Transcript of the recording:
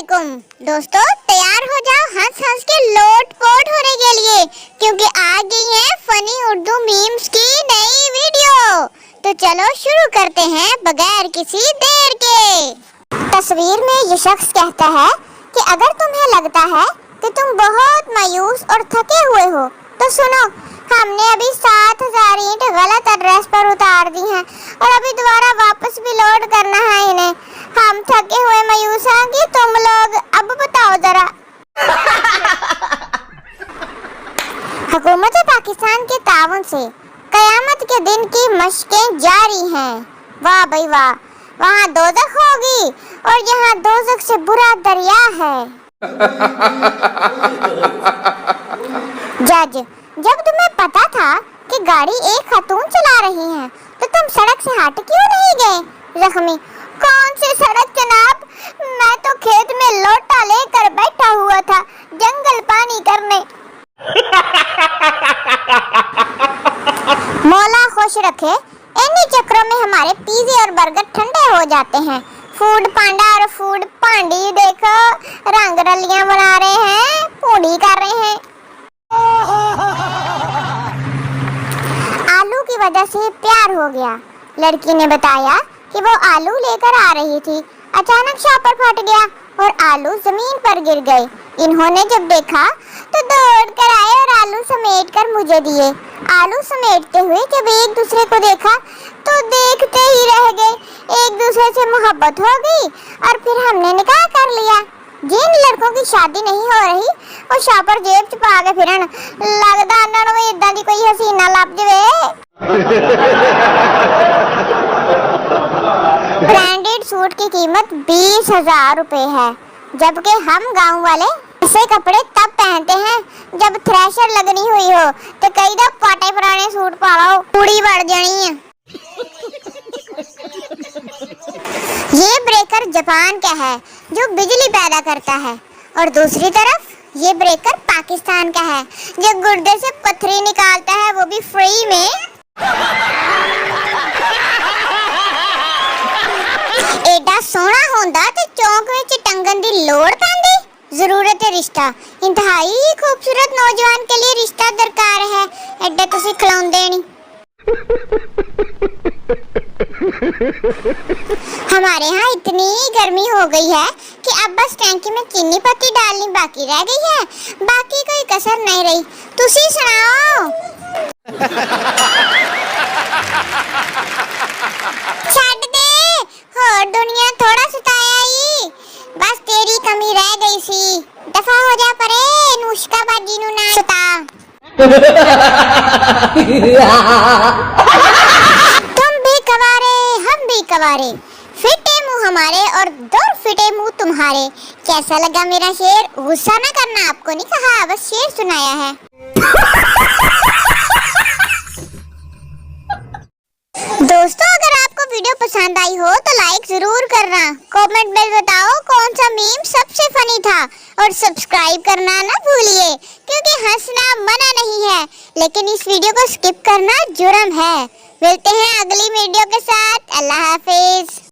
वालेकुम दोस्तों, तैयार हो जाओ हंस हंस के लोट पोट होने के लिए, क्योंकि आ गई है फनी उर्दू मीम्स की नई वीडियो। तो चलो शुरू करते हैं बगैर किसी देर के। तस्वीर में ये शख्स कहता है कि अगर तुम्हें लगता है कि तुम बहुत मायूस और थके हुए हो तो सुनो, हमने अभी 7000 ईंट गलत एड्रेस पर उतार दी हैं और अभी दोबारा वापस भी लोड करना है इन्हें। हम थके हुए मायूस हैं कि तुम लोग, अब बताओ जरा। हुकूमत पाकिस्तान के ताउन से कयामत के दिन की मशकें जारी हैं। वाह भाई वाह, वहाँ दोज़ख होगी और यहाँ दोज़ख से बुरा दरिया है। जज, जब तुम्हें पता था कि गाड़ी एक खातून चला रही है तो तुम सड़क से हट क्यों नहीं गए? जख्मी, कौन सी सड़क जनाब, मैं तो खेत में लोटा लेकर बैठा हुआ था जंगल पानी करने। मौला खुश रखे, इन्हीं चक्रों में हमारे पिज़्ज़े और बर्गर ठंडे हो जाते हैं। फूड पांडा और फूड पांडी देखो, रंग रलियां बना रहे हैं, पूड़ी कर रहे हैं। आलू की वजह से प्यार हो गया। लड़की ने बताया कि वो आलू लेकर आ रही थी, अचानक शॉपर फट गया और आलू जमीन पर गिर गए। इन्होंने जब देखा तो दौड़ कर आए और आलू समेट कर मुझे दिए। आलू समेटते हुए जब एक दूसरे को देखा तो देखते ही रह गए। एक दूसरे से मोहब्बत हो गई और फिर हमने निकाह कर लिया। जिन लड़कों की शादी नहीं हो रही वो शॉपर जेब छुपा के फिरन, लगदा अन्ना में इदां दी कोई हसीना लभ जवे। ब्रांडेड सूट की कीमत 20,000 रुपए है, जबकि हम गांव वाले ऐसे कपड़े तब पहनते हैं जब थ्रेशर लगनी हुई हो। तो कई दफा पाटे पुराने सूट पा लो, पूड़ी बढ़ जानी है। ये ब्रेकर जापान का है जो बिजली पैदा करता है, और दूसरी तरफ ये ब्रेकर पाकिस्तान का है जो गुर्दे से पथरी निकालता है, वो भी फ्री में। एडा सोना होंदा ते चौंक विच टंगन दी लोड़ पैंदी। जरूरत है रिश्ता, इंतहाई खूबसूरत नौजवान के लिए रिश्ता दरकार है। एडा तुसी खिलाउंदे नहीं। हमारे यहाँ इतनी गर्मी हो गई है कि अब बस टैंकी में चीनी पत्ती डालनी बाकी रह गई है, बाकी कोई कसर नहीं रही। तुसी सुनाओ। छੱਡ दे, और दुनिया थोड़ा सताया ही, बस तेरी कमी रह गई सी। दफा हो जा परे, नुष्का बाजी नु ना सता। तुम भी कवारे हम भी कवारे, फिटे मुंह हमारे और दो फिटे मुंह तुम्हारे। कैसा लगा मेरा शेर? गुस्सा ना करना, आपको नहीं कहा, बस शेर सुनाया है। दोस्तों, अगर आपको वीडियो पसंद आई हो तो लाइक जरूर करना, कमेंट में बताओ कौन सा मीम सबसे फनी था, और सब्सक्राइब करना ना भूलिए, क्योंकि हंसना मना नहीं है लेकिन इस वीडियो को स्किप करना जुर्म है। मिलते हैं अगली वीडियो के साथ। अल्लाह हाफिज।